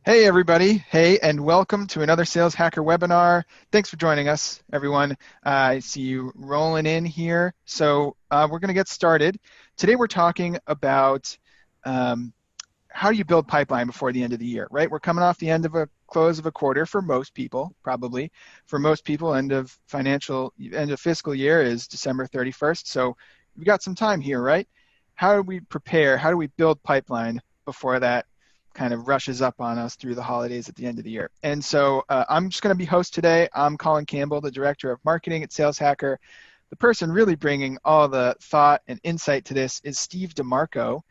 Hey everybody, hey and welcome to another Sales Hacker webinar. Thanks for joining us, everyone. I see you rolling in here. So we're going to get started. Today we're talking about how do you build pipeline before the end of the year, right? We're coming off the end of a close of a quarter for most people, probably. For most people, end of fiscal year is December 31st. So we've got some time here, right? How do we prepare? How do we build pipeline before that kind of rushes up on us through the holidays at the end of the year? And so I'm just going to be host today. I'm Colin Campbell, the Director of Marketing at Sales Hacker. The person really bringing all the thought and insight to this is Steve DeMarco.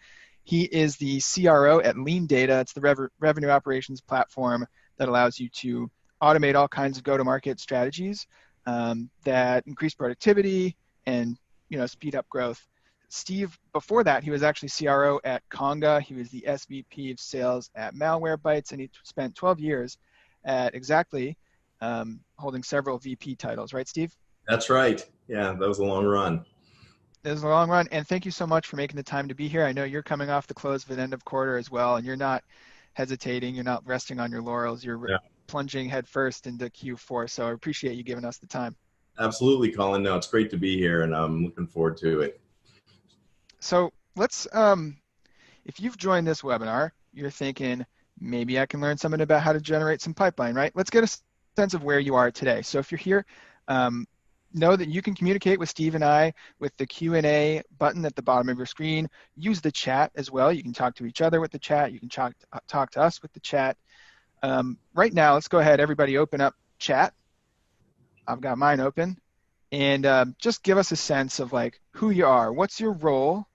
He is the CRO at LeanData. It's the revenue operations platform that allows you to automate all kinds of go-to-market strategies that increase productivity and speed up growth. Steve, before that, he was actually CRO at Conga. He was the SVP of sales at Malwarebytes, and he spent 12 years at Exactly, holding several VP titles. Right, Steve? That's right. Yeah, that was a long run. It was a long run, and thank you so much for making the time to be here. I know you're coming off the close of an end of quarter as well, and you're not hesitating. You're not resting on your laurels. You're plunging headfirst into Q4, so I appreciate you giving us the time. Absolutely, Colin. No, it's great to be here, and I'm looking forward to it. So let's, if you've joined this webinar, you're thinking, maybe I can learn something about how to generate some pipeline, right? Let's get a sense of where you are today. So if you're here, know that you can communicate with Steve and I with the Q&A button at the bottom of your screen. Use the chat as well. You can talk to each other with the chat. You can talk to us with the chat. Right now, let's go ahead, everybody open up chat. I've got mine open. And just give us a sense of like who you are. What's your role?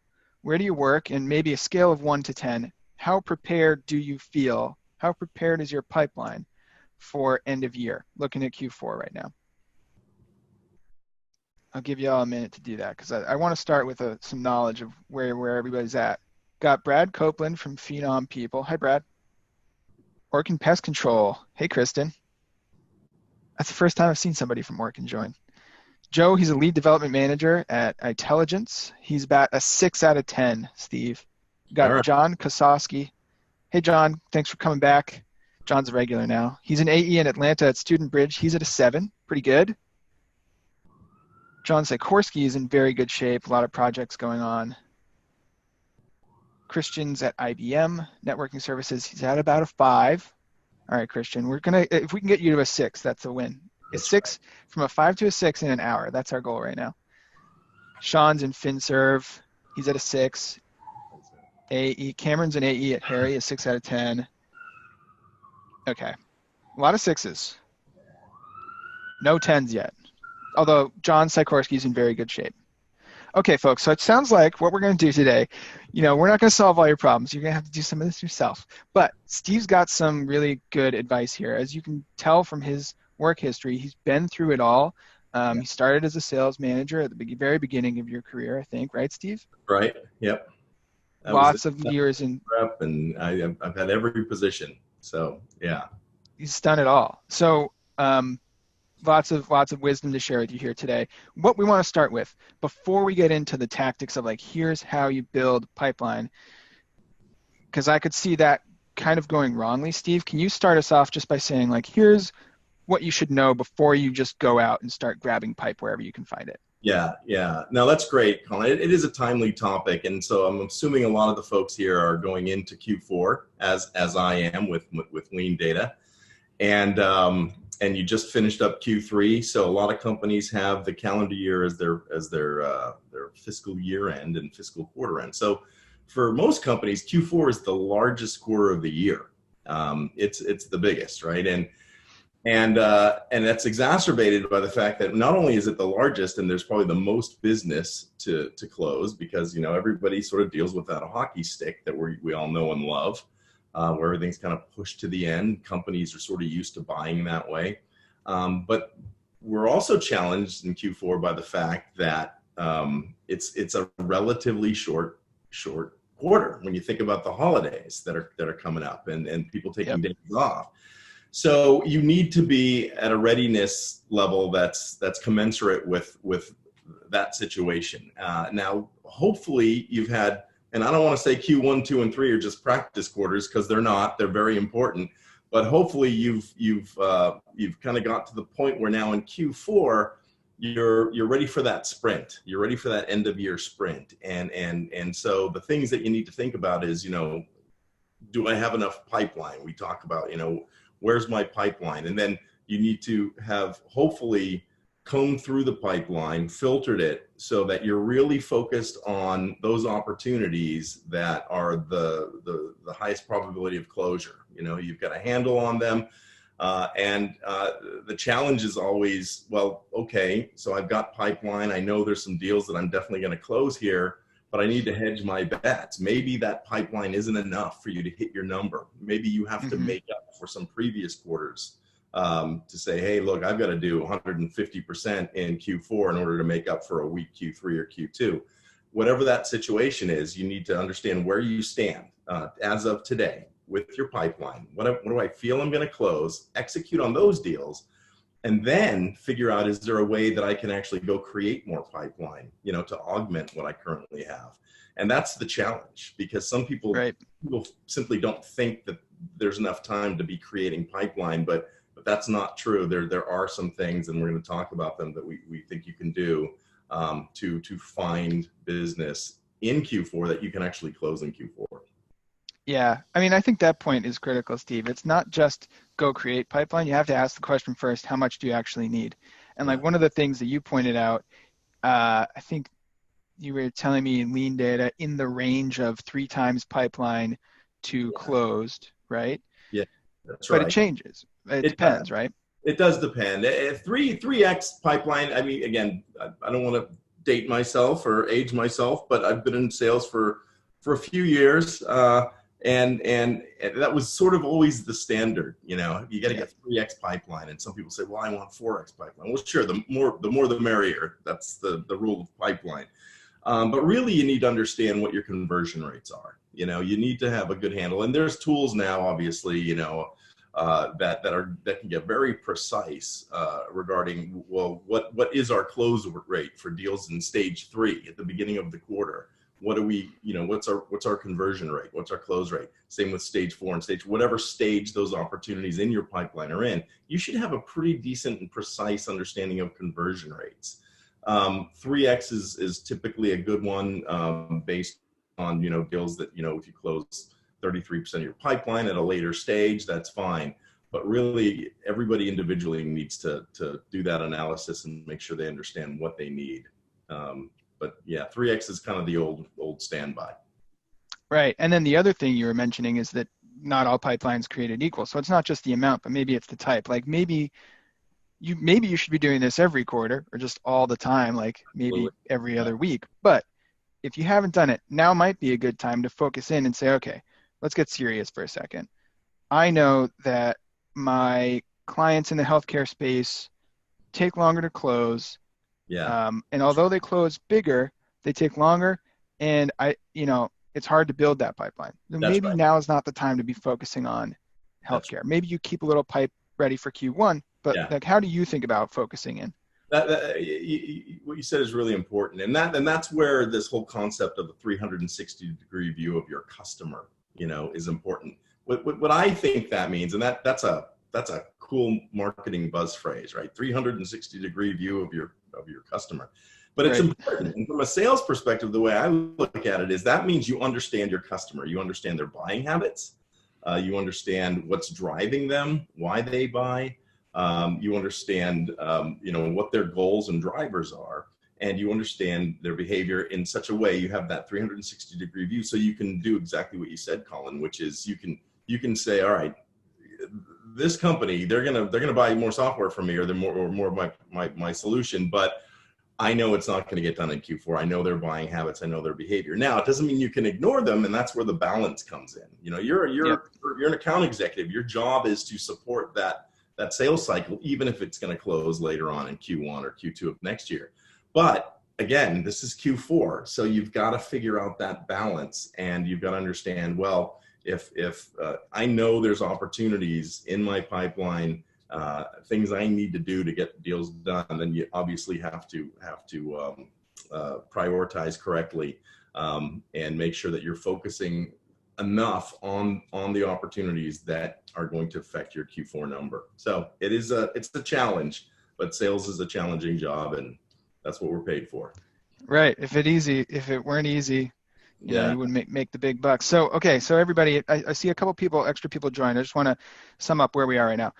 Where do you work? And maybe a scale of 1 to 10. How prepared do you feel? How prepared is your pipeline for end of year? Looking at Q4 right now. I'll give you all a minute to do that because I want to start with some knowledge of where everybody's at. Got Brad Copeland from Phenom People. Hi, Brad. Orkin Pest Control. Hey, Kristen. That's the first time I've seen somebody from Orkin join. Joe, he's a lead development manager at Intelligence. He's about a 6 out of 10, Steve. Got All right. John Kosowski. Hey, John, thanks for coming back. John's a regular now. He's an AE in Atlanta at Student Bridge. He's at a 7, pretty good. John Sikorsky is in very good shape. A lot of projects going on. Christian's at IBM Networking Services. He's at about a 5. All right, Christian, if we can get you to a 6, that's a win. A 6, from a 5 to a 6 in an hour. That's our goal right now. Sean's in FinServe. He's at a 6. AE, Cameron's an AE at Harry, a 6 out of 10. Okay, a lot of 6s. No 10s yet. Although John Sikorsky's in very good shape. Okay, folks, so it sounds like what we're going to do today, we're not going to solve all your problems. You're going to have to do some of this yourself. But Steve's got some really good advice here. As you can tell from his work history, he's been through it all. He started as a sales manager at the very beginning of your career, I think, right, Steve? Right. Yep. Lots of years in prep, and I've had every position. So yeah. He's done it all. So lots of wisdom to share with you here today. What we want to start with, before we get into the tactics of like, here's how you build pipeline, because I could see that kind of going wrongly. Steve, can you start us off just by saying like, here's what you should know before you just go out and start grabbing pipe wherever you can find it? Yeah. No, that's great, Colin. It is a timely topic, and so I'm assuming a lot of the folks here are going into Q4 as I am with LeanData, and you just finished up Q3. So a lot of companies have the calendar year as their fiscal year end and fiscal quarter end. So for most companies, Q4 is the largest quarter of the year. It's the biggest, right? And that's exacerbated by the fact that not only is it the largest, and there's probably the most business to close, because everybody sort of deals with that hockey stick that we all know and love, where everything's kind of pushed to the end. Companies are sort of used to buying that way, but we're also challenged in Q4 by the fact that it's a relatively short quarter when you think about the holidays that are coming up and people taking days off. So you need to be at a readiness level that's commensurate with that situation. Now, hopefully you've had, and I don't want to say Q1, 2, and 3 are just practice quarters, because they're not. They're very important. but hopefully you've kind of got to the point where now in Q4 you're ready for that sprint. You're ready for that end of year sprint. And so the things that you need to think about is, do I have enough pipeline? We talk about, where's my pipeline? And then you need to have hopefully combed through the pipeline, filtered it so that you're really focused on those opportunities that are the highest probability of closure. You've got a handle on them. And the challenge is always, well, okay, so I've got pipeline. I know there's some deals that I'm definitely going to close here, but I need to hedge my bets. Maybe that pipeline isn't enough for you to hit your number. Maybe you have to make up for some previous quarters to say, hey, look, I've got to do 150% in Q4 in order to make up for a weak Q3 or Q2. Whatever that situation is, you need to understand where you stand as of today with your pipeline. What do I feel I'm going to close, execute on those deals, and then figure out, is there a way that I can actually go create more pipeline, to augment what I currently have? And that's the challenge, because some people, people simply don't think that there's enough time to be creating pipeline, but that's not true. There are some things, and we're going to talk about them, that we think you can do to find business in Q4 that you can actually close in Q4. Yeah, I mean, I think that point is critical, Steve. It's not just go create pipeline. You have to ask the question first, how much do you actually need? And like one of the things that you pointed out, I think you were telling me in LeanData in the range of 3 times pipeline to closed, right? Yeah, that's right. But it changes. It depends, right? It does depend. 3x pipeline, I mean, again, I don't want to date myself or age myself, but I've been in sales for a few years. And that was sort of always the standard, you got to get 3x pipeline. And some people say, well, I want 4x pipeline. Well, sure, the more the merrier. That's the rule of pipeline. But really, you need to understand what your conversion rates are. You need to have a good handle. And there's tools now, obviously, that can get very precise regarding, well, what is our close rate for deals in stage 3 at the beginning of the quarter? What do we, what's our conversion rate? What's our close rate? Same with stage 4 and stage, whatever stage those opportunities in your pipeline are in, you should have a pretty decent and precise understanding of conversion rates. 3x is typically a good one based on, deals that, if you close 33% of your pipeline at a later stage, that's fine. But really, everybody individually needs to do that analysis and make sure they understand what they need. But yeah, 3x is kind of the old standby. Right. And then the other thing you were mentioning is that not all pipelines created equal. So it's not just the amount, but maybe it's the type. Like maybe you should be doing this every quarter or just all the time, like maybe every other week. But if you haven't done it, now might be a good time to focus in and say, okay, let's get serious for a second. I know that my clients in the healthcare space take longer to close. Yeah. And although they close bigger, they take longer, and it's hard to build that pipeline. Maybe now is not the time to be focusing on healthcare. Maybe you keep a little pipe ready for Q1, but like, how do you think about focusing in? What you said is really important, and that's where this whole concept of the 360-degree view of your customer, is important. What I think that means, and that's a cool marketing buzz phrase, right? 360-degree view of your customer. But it's important. And from a sales perspective, the way I look at it is that means you understand your customer. You understand their buying habits. You understand what's driving them, why they buy. You understand, what their goals and drivers are. And you understand their behavior in such a way you have that 360-degree view, so you can do exactly what you said, Colin, which is you can say, all right, this company, they're gonna buy more software from me, or they're more of my solution, but I know it's not going to get done in Q4. I know their buying habits. I know their behavior. Now, it doesn't mean you can ignore them, and that's where the balance comes in. You're an account executive. Your job is to support that sales cycle, even if it's going to close later on in Q1 or Q2 of next year. But again, this is Q4, so you've got to figure out that balance, and you've got to understand, well, if I know there's opportunities in my pipeline, things I need to do to get deals done, then you obviously have to prioritize correctly, and make sure that you're focusing enough on the opportunities that are going to affect your Q4 number. So it's a challenge, but sales is a challenging job, and that's what we're paid for. Right. If it weren't easy, Yeah. you wouldn't make the big bucks. So, okay. So everybody, I see a couple extra people join. I just want to sum up where we are right now.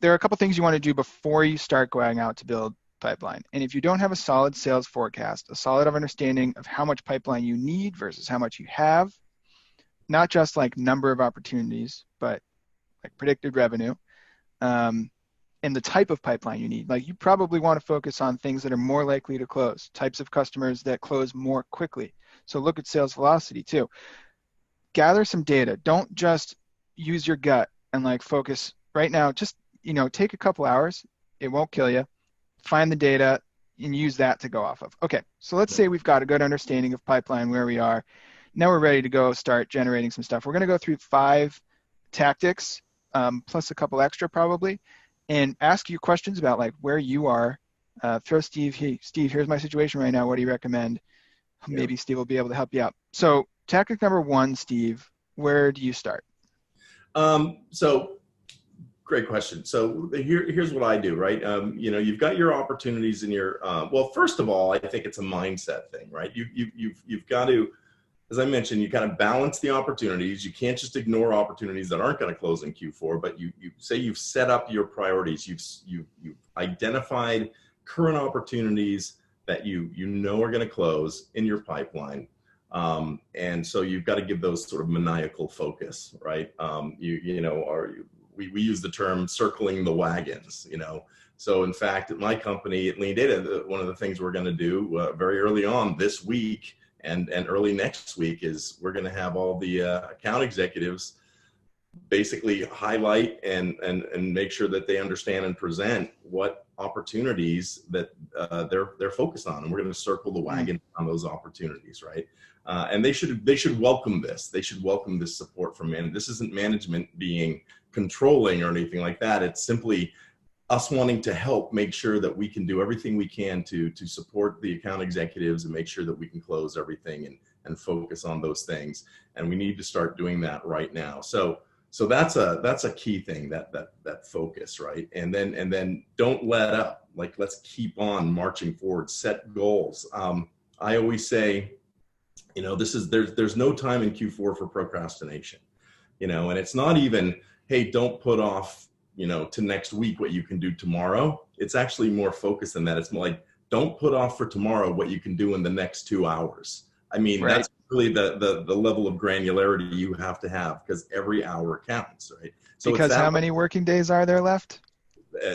There are a couple things you want to do before you start going out to build pipeline. And if you don't have a solid sales forecast, a solid understanding of how much pipeline you need versus how much you have, not just like number of opportunities, but like predicted revenue, and the type of pipeline you need. Like you probably want to focus on things that are more likely to close, types of customers that close more quickly. So look at sales velocity too. Gather some data. Don't just use your gut and like focus right now. Just, take a couple hours. It won't kill you. Find the data and use that to go off of. Okay, so let's say we've got a good understanding of pipeline, where we are. Now we're ready to go start generating some stuff. We're going to go through 5 tactics, plus a couple extra probably, and ask you questions about like where you are. Throw Steve, hey, Steve, here's my situation right now. What do you recommend? Maybe Steve will be able to help you out. So tactic number 1, Steve, where do you start? So great question. So here's what I do, right? You've got your opportunities in your, well, first of all, I think it's a mindset thing, right? You've got to, as I mentioned, you kind of balance the opportunities. You can't just ignore opportunities that aren't going to close in Q4, but you say you've set up your priorities. You've identified current opportunities that you know are going to close in your pipeline. And so you've got to give those sort of maniacal focus, right? We use the term circling the wagons, So in fact, at my company, at LeanData, one of the things we're going to do very early on this week and early next week is we're going to have all the account executives basically highlight and make sure that they understand and present what opportunities that they're focused on, and we're going to circle the wagon on those opportunities, right? And they should welcome this. They should welcome this support from management. This isn't management being controlling or anything like that. It's simply us wanting to help make sure that we can do everything we can to support the account executives and make sure that we can close everything and focus on those things. And we need to start doing that right now. So that's a key thing, that focus, right? And then don't let up. Like, let's keep on marching forward, set goals. I always say, there's no time in Q4 for procrastination, and it's not even, hey, don't put off, to next week what you can do tomorrow. It's actually more focused than that. It's more like, don't put off for tomorrow what you can do in the next 2 hours. I mean, right. That's really the level of granularity you have to have, because every hour counts, right? So because how many working days are there left?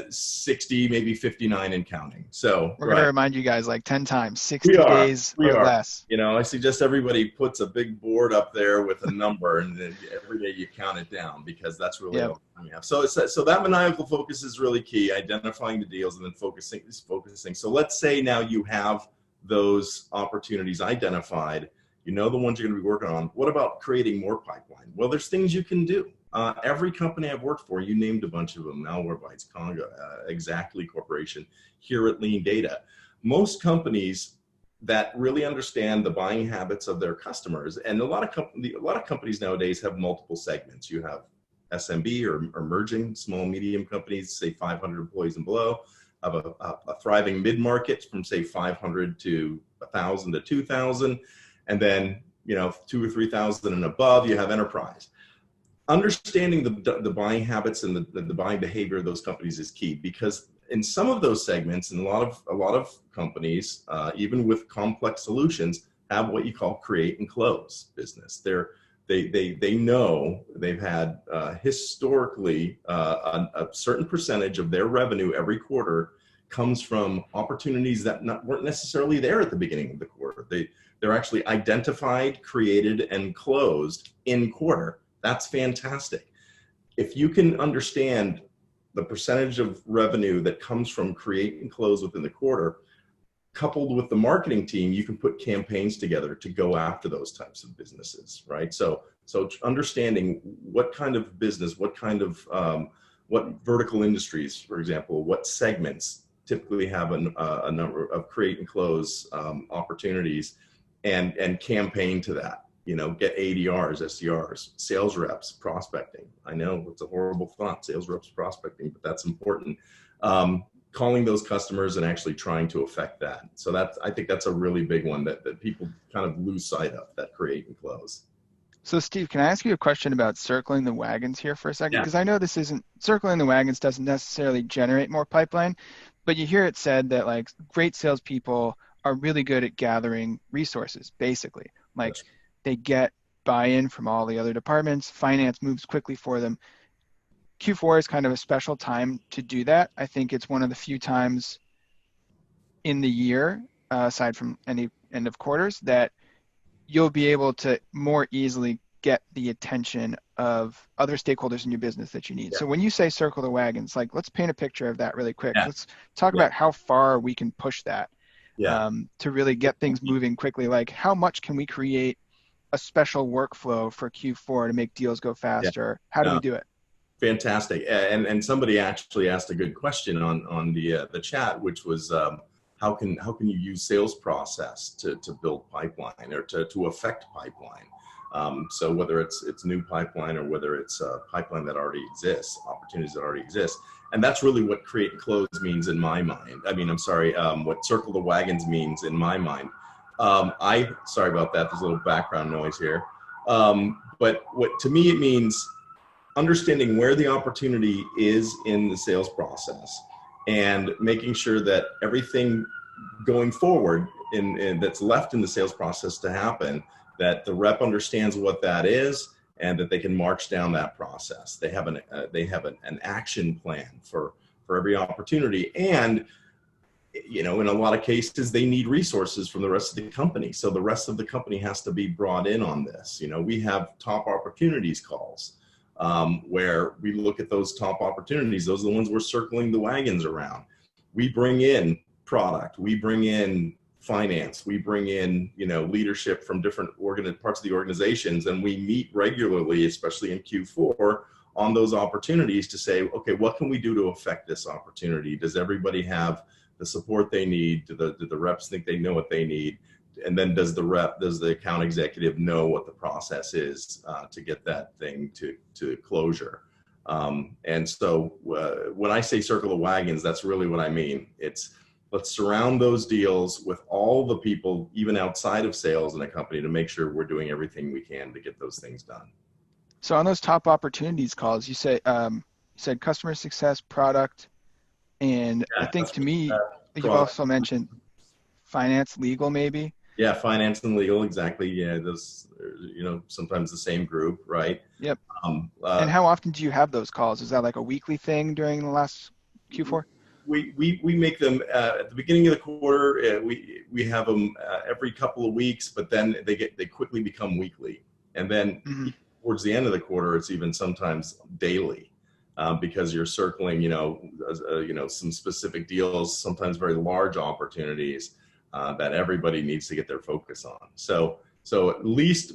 60, maybe 59 and counting. So we're going to remind you guys like 10 times, 60 days or less. I suggest everybody puts a big board up there with a number, and then every day you count it down, because that's really all we have. So that maniacal focus is really key, identifying the deals and then focusing. So let's say now you have those opportunities identified, the ones you're going to be working on. What about creating more pipeline? Well, there's things you can do. Every company I've worked for, you named a bunch of them, Malwarebytes, Conga, Exactly Corporation, here at LeanData. Most companies that really understand the buying habits of their customers, and a lot of companies nowadays have multiple segments. You have SMB or emerging small medium companies, say 500 employees and below, have a thriving mid-market from say 500 to 1,000 to 2,000, and then 2,000 or 3,000 and above, you have enterprise. Understanding the buying habits and the buying behavior of those companies is key, because in some of those segments, and a lot of companies, even with complex solutions, have what you call create and close business. They know they've had historically a certain percentage of their revenue every quarter comes from opportunities that weren't necessarily there at the beginning of the quarter. They're actually identified, created, and closed in quarter. That's fantastic. If you can understand the percentage of revenue that comes from create and close within the quarter, coupled with the marketing team, you can put campaigns together to go after those types of businesses, right? So understanding what kind of business, what vertical industries, for example, what segments typically have a number of create and close opportunities, and campaign to that. get ADRs, SDRs, sales reps, prospecting. I know it's a horrible thought, sales reps prospecting, but that's important. Calling those customers and actually trying to affect that. So I think that's a really big one that people kind of lose sight of, that create and close. So Steve, can I ask you a question about circling the wagons here for a second? Yeah. Because I know this isn't circling the wagons doesn't necessarily generate more pipeline, but you hear it said that like great salespeople are really good at gathering resources, basically. Like they get buy-in from all the other departments, finance moves quickly for them. Q4 is kind of a special time to do that. I think it's one of the few times in the year, aside from any end of quarters, that you'll be able to more easily get the attention of other stakeholders in your business that you need. Yeah. So when you say circle the wagons, like let's paint a picture of that really quick. Yeah. Let's talk about how far we can push that to really get things moving quickly. Like how much can we create a special workflow for Q4 to make deals go faster? How do we do it? Fantastic. And somebody actually asked a good question on the chat, which was how can you use sales process to build pipeline or to affect pipeline? So whether it's new pipeline or whether it's a pipeline that already exists, opportunities that already exist. And that's really what create and close means in my mind. I mean, I'm sorry, what circle the wagons means in my mind. Sorry about that. There's a little background noise here. But what to me it means understanding where the opportunity is in the sales process and making sure that everything going forward that's left in the sales process to happen, that the rep understands what that is and that they can march down that process. They have an action plan for every opportunity. And in a lot of cases, they need resources from the rest of the company. So the rest of the company has to be brought in on this. We have top opportunities calls where we look at those top opportunities. Those are the ones we're circling the wagons around. We bring in product, we bring in finance, we bring in leadership from different parts of the organizations, and we meet regularly, especially in Q4, on those opportunities to say, okay, what can we do to affect this opportunity? Does everybody have the support they need? Do the reps think they know what they need? And then does the account executive know what the process is to get that thing to closure? And so when I say circle the wagons, that's really what I mean. Let's surround those deals with all the people, even outside of sales in a company, to make sure we're doing everything we can to get those things done. So on those top opportunities calls, you said customer success, product, and I think to me, you've also mentioned finance, legal, maybe. Yeah, finance and legal, exactly. Yeah, those, sometimes the same group, right? Yep. And how often do you have those calls? Is that like a weekly thing during the last Q4? We make them at the beginning of the quarter. We have them every couple of weeks, but then they quickly become weekly, and then towards the end of the quarter, it's even sometimes daily, because you're circling, some specific deals, sometimes very large opportunities that everybody needs to get their focus on. So at least,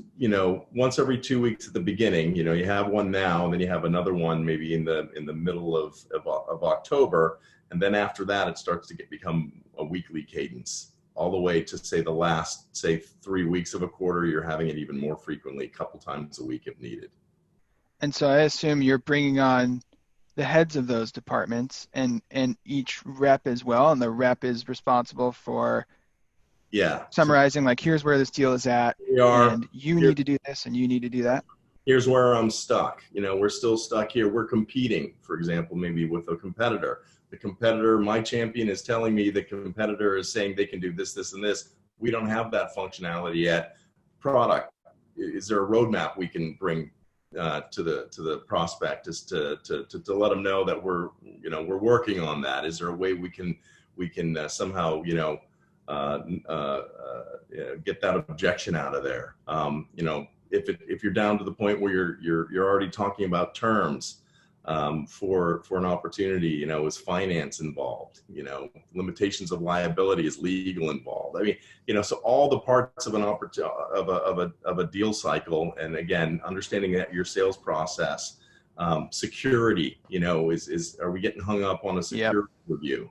once every 2 weeks at the beginning, you have one now, and then you have another one maybe in the middle of October. And then after that, it starts to become a weekly cadence, all the way to the last 3 weeks of a quarter. You're having it even more frequently, a couple times a week if needed. And so I assume you're bringing on the heads of those departments and each rep as well. And the rep is responsible for summarizing, like, here's where this deal is at. And you need to do this and you need to do that. Here's where I'm stuck. We're still stuck here. We're competing, for example, maybe with a competitor. The competitor, my champion, is telling me the competitor is saying they can do this, this, and this. We don't have that functionality yet. Product, is there a roadmap we can bring to the prospect, is to let them know that we're working on that? Is there a way we can somehow get that objection out of there? If you're down to the point where you're already talking about terms for an opportunity, is finance involved? Limitations of liability, is legal involved? I mean, so all the parts of of a deal cycle, and again, understanding that your sales process, security, are we getting hung up on a security review?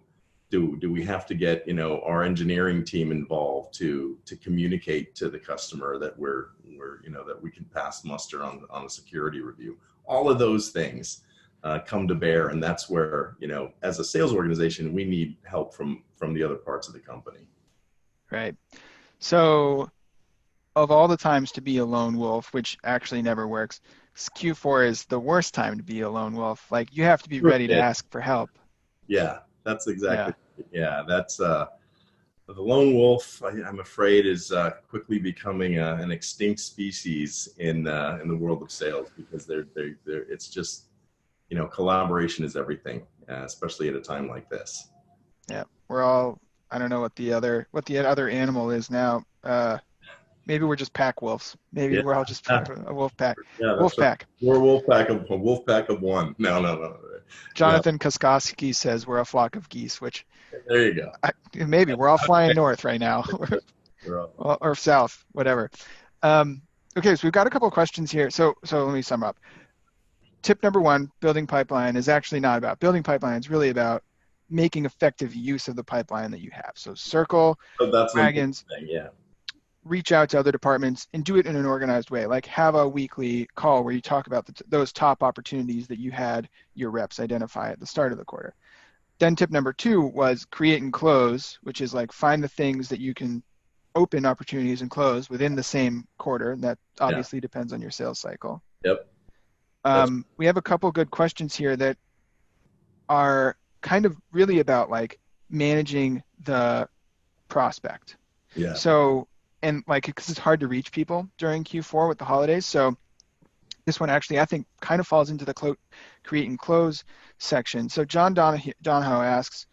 do we have to get, our engineering team involved to communicate to the customer that that we can pass muster on a security review? All of those things come to bear, and that's where, as a sales organization, we need help from the other parts of the company. Right. So of all the times to be a lone wolf, which actually never works, Q4 is the worst time to be a lone wolf. Like, you have to be ready to ask for help. Yeah, that's exactly. Yeah, that's the lone wolf. I'm afraid is quickly becoming an extinct species in the world of sales, because they're it's just, collaboration is everything, especially at a time like this. Yeah, we're all, I don't know what the other animal is now. Maybe we're just pack wolves. Maybe Yeah. we're all just a wolf pack. Yeah, Wolf that's right. pack. We're a wolf pack of one. No. Jonathan Koskoski says we're a flock of geese, which There you go. maybe we're all flying north right now, or south, whatever. Okay, so we've got a couple of questions here. So let me sum up. Tip number 1, building pipeline is actually not about building pipeline. It's really about making effective use of the pipeline that you have. So circle, That's Wagons, thing, yeah. reach out to other departments and do it in an organized way. Like, have a weekly call where you talk about those top opportunities that you had your reps identify at the start of the quarter. Then tip number 2 was create and close, which is like find the things that you can open opportunities and close within the same quarter. And that obviously depends on your sales cycle. Yep. We have a couple good questions here that are kind of really about like managing the prospect. Yeah. So, and like, because it's hard to reach people during Q4 with the holidays. So this one actually, I think, kind of falls into the create and close section. So John Donahoe asks,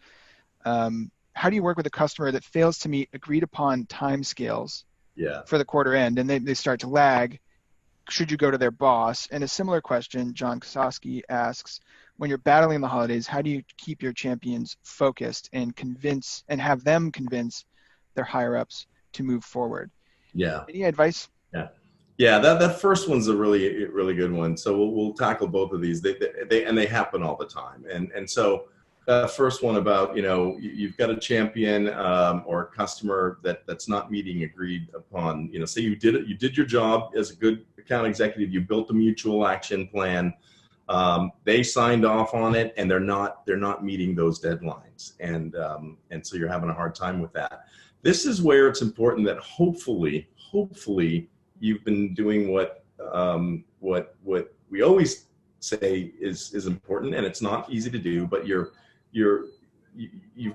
how do you work with a customer that fails to meet agreed upon timescales for the quarter end, and they start to lag? Should you go to their boss? And a similar question, John Kososki asks, when you're battling the holidays, how do you keep your champions focused and have them convince their higher ups to move forward? Yeah. Any advice? Yeah. That first one's a really good one. So we'll tackle both of these. They happen all the time. And so first one about, you've got a champion or a customer that's not meeting agreed upon, say you did your job as a good account executive, you built a mutual action plan, they signed off on it, and they're not meeting those deadlines. And so you're having a hard time with that. This is where it's important that hopefully you've been doing what we always say is important, and it's not easy to do, but you've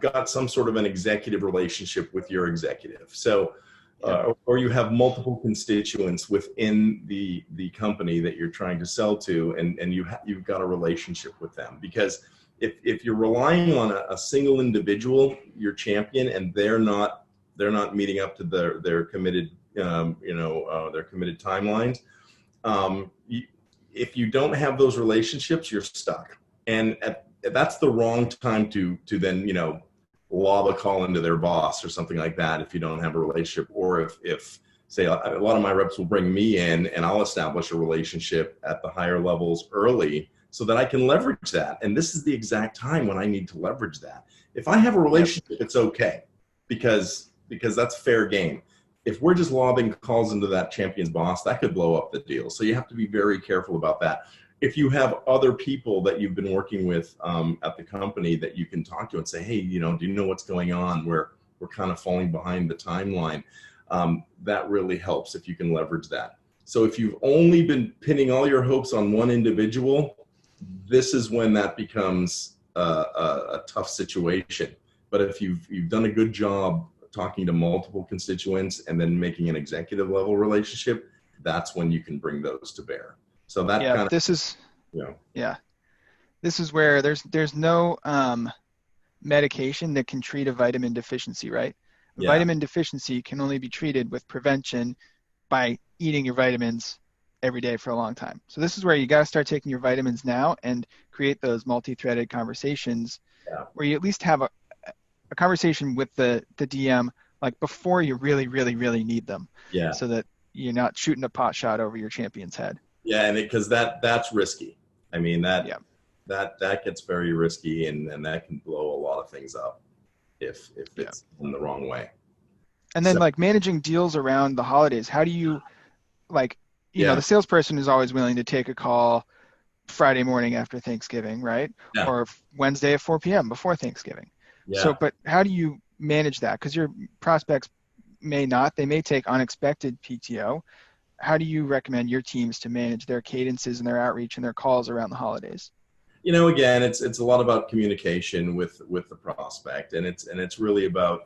got some sort of an executive relationship with your executive. So, or you have multiple constituents within the company that you're trying to sell to, and you've got a relationship with them. Because if you're relying on a single individual, your champion, and they're not meeting up to their committed their committed timelines, if you don't have those relationships, you're stuck. And that's the wrong time to then, lob a call into their boss or something like that if you don't have a relationship. Or if say, a lot of my reps will bring me in and I'll establish a relationship at the higher levels early so that I can leverage that. And this is the exact time when I need to leverage that. If I have a relationship, it's okay, because that's fair game. If we're just lobbing calls into that champion's boss, that could blow up the deal. So you have to be very careful about that. If you have other people that you've been working with at the company that you can talk to and say, hey, do you know what's going on? We're kind of falling behind the timeline. That really helps if you can leverage that. So if you've only been pinning all your hopes on one individual, this is when that becomes a tough situation. But if you've done a good job talking to multiple constituents and then making an executive level relationship, that's when you can bring those to bear. So that this is where there's no medication that can treat a vitamin deficiency, right? Vitamin deficiency can only be treated with prevention by eating your vitamins every day for a long time. So this is where you got to start taking your vitamins now and create those multi-threaded conversations where you at least have a conversation with the DM like before you really, really, really need them. So that you're not shooting a pot shot over your champion's head. Yeah, and because that's risky. I mean, that gets very risky, and that can blow a lot of things up. if Yeah. it's in the wrong way. And then So like managing deals around the holidays, how do you like, yeah, the salesperson is always willing to take a call Friday morning after Thanksgiving, right? yeah, Or Wednesday at 4 p.m. before Thanksgiving. So, yeah. but how do you manage that? Because your prospects may not, they may take unexpected PTO. How do you recommend your teams to manage their cadences and their outreach and their calls around the holidays? Again, it's a lot about communication with the prospect, and it's really about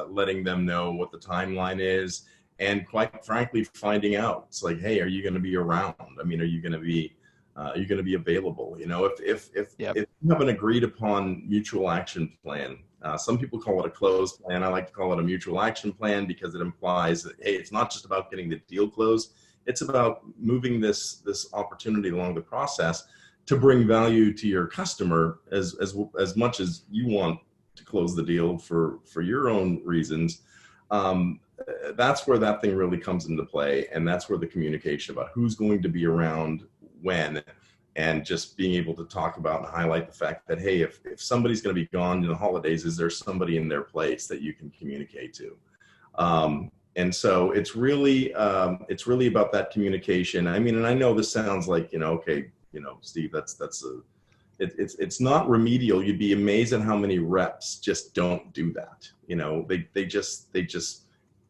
letting them know what the timeline is, and quite frankly, finding out. It's like, hey, are you going to be around? I mean, are you going to be available? Yep. If you have an agreed upon mutual action plan, some people call it a closed plan. I like to call it a mutual action plan because it implies that, hey, it's not just about getting the deal closed. It's about moving this opportunity along the process to bring value to your customer as much as you want to close the deal for your own reasons. That's where that thing really comes into play, and that's where the communication about who's going to be around when, and just being able to talk about and highlight the fact that, hey, if somebody's going to be gone in the holidays, is there somebody in their place that you can communicate to? And so it's really about that communication. I mean, and I know this sounds like, okay, Steve, it's not remedial. You'd be amazed at how many reps just don't do that. They just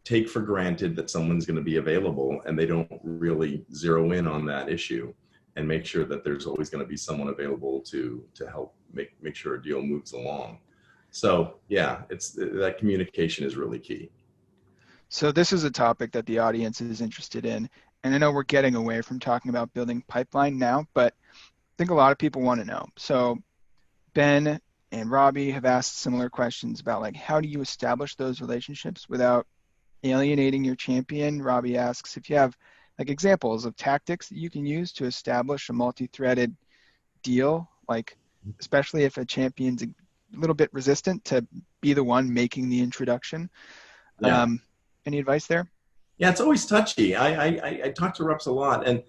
take for granted that someone's going to be available, and they don't really zero in on that issue and make sure that there's always going to be someone available to help make sure a deal moves along. So yeah, it's that communication is really key. So this is a topic that the audience is interested in. And I know we're getting away from talking about building pipeline now, but I think a lot of people want to know. So Ben and Robbie have asked similar questions about like, how do you establish those relationships without alienating your champion? Robbie asks if you have like examples of tactics that you can use to establish a multi-threaded deal, like especially if a champion's a little bit resistant to be the one making the introduction. Yeah. Any advice there? Yeah, it's always touchy. I talk to reps a lot, and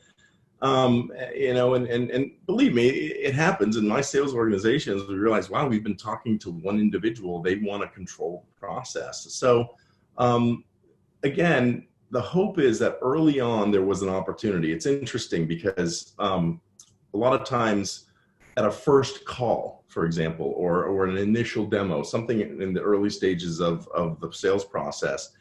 and believe me, it happens in my sales organizations. We realize, wow, we've been talking to one individual. They want to control the process. So again, the hope is that early on there was an opportunity. It's interesting because a lot of times at a first call, for example, or an initial demo, something in the early stages of the sales process,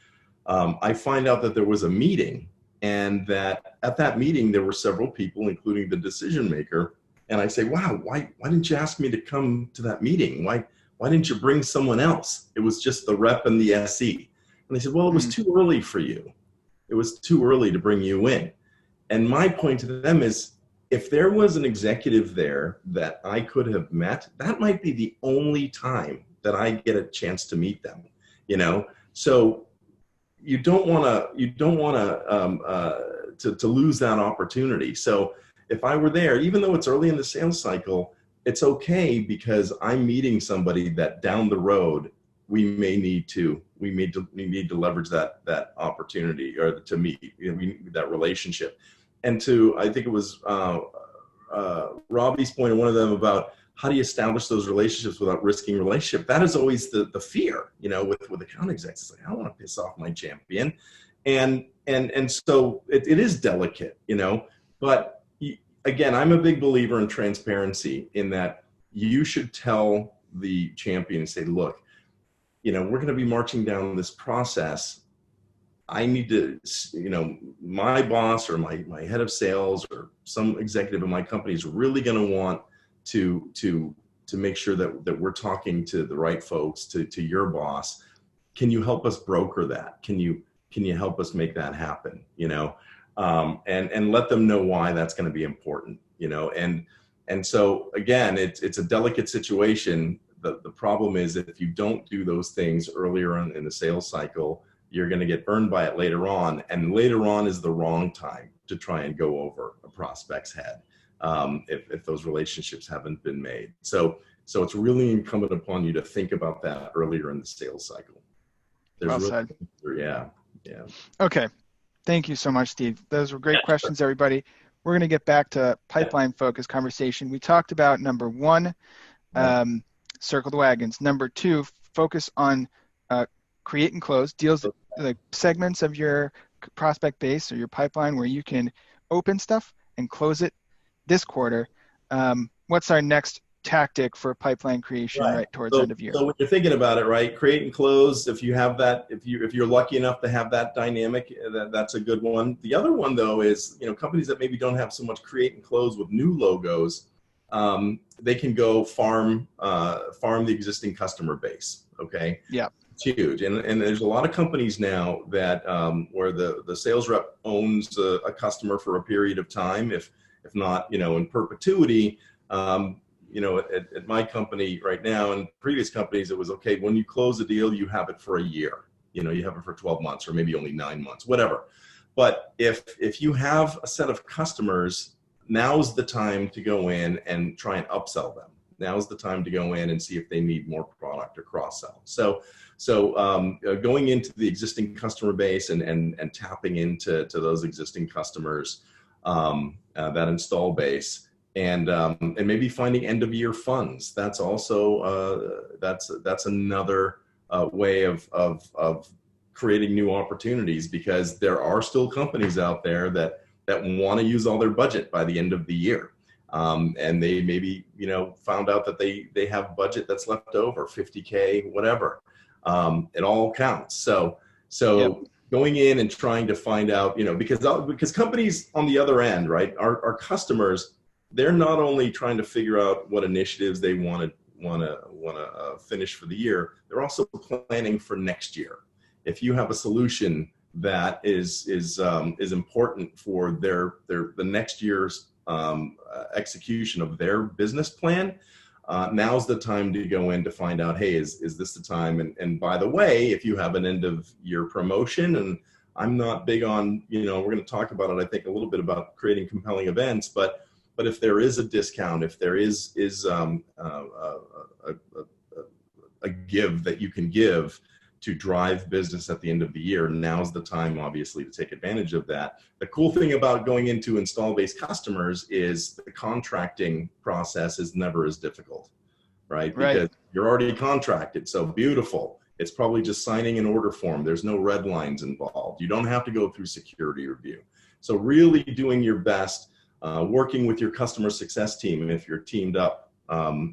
I find out that there was a meeting, and that at that meeting there were several people, including the decision maker. And I say, wow, why didn't you ask me to come to that meeting? Why didn't you bring someone else? It was just the rep and the SE. And they said, well, it was too early for you. It was too early to bring you in. And my point to them is, if there was an executive there that I could have met, that might be the only time that I get a chance to meet them. So you don't want to lose that opportunity. So if I were there, even though it's early in the sales cycle, it's okay, because I'm meeting somebody that down the road we need to leverage that opportunity, or to meet, that relationship. And I think it was Robbie's point, and one of them, about how do you establish those relationships without risking relationship? That is always the fear, with account execs. It's like, I don't want to piss off my champion. And so it is delicate, but again, I'm a big believer in transparency, in that you should tell the champion and say, look, we're going to be marching down this process. I need to, my boss or my head of sales or some executive in my company is really going to want to make sure that we're talking to the right folks, to your boss. Can you help us broker that? Can you help us make that happen? And let them know why that's going to be important. And so again, it's a delicate situation. The problem is, if you don't do those things earlier on in the sales cycle, you're going to get burned by it later on. And later on is the wrong time to try and go over a prospect's head, if those relationships haven't been made. So it's really incumbent upon you to think about that earlier in the sales cycle. Well said. Yeah. Okay. Thank you so much, Steve. Those were great questions, everybody. We're going to get back to pipeline-focused conversation. We talked about number one, circle the wagons. Number two, focus on create and close deals, like segments of your prospect base or your pipeline where you can open stuff and close it this quarter. What's our next tactic for pipeline creation right towards end of year? So when you're thinking about it, right, create and close, if you have that, if you're lucky enough to have that dynamic, that's a good one. The other one though is, companies that maybe don't have so much create and close with new logos, they can go farm the existing customer base. Okay. Yeah. It's huge. And there's a lot of companies now that where the sales rep owns a customer for a period of time, if not, in perpetuity. At my company right now and previous companies, it was okay. When you close a deal, you have it for a year, you have it for 12 months or maybe only 9 months, whatever. But if you have a set of customers, now's the time to go in and try and upsell them. Now's the time to go in and see if they need more product or cross sell. So going into the existing customer base and tapping into those existing customers, that install base. And maybe finding end of year funds. That's also that's another way of creating new opportunities, because there are still companies out there that want to use all their budget by the end of the year, and they maybe found out that they have budget that's left over, $50K, whatever. It all counts. So yep. Going in and trying to find out, because companies on the other end, right, our customers. They're not only trying to figure out what initiatives they want to finish for the year, they're also planning for next year. If you have a solution that is important for the next year's execution of their business plan, now's the time to go in to find out, hey, is this the time? And by the way, if you have an end of year promotion, and I'm not big on, we're going to talk about it, I think, a little bit about creating compelling events, but if there is a discount, if there is a give that you can give to drive business at the end of the year, now's the time, obviously, to take advantage of that. The cool thing about going into install-based customers is the contracting process is never as difficult, right? Because you're already contracted, so beautiful. It's probably just signing an order form. There's no red lines involved. You don't have to go through security review. So really doing your best. Working with your customer success team, and if you're teamed up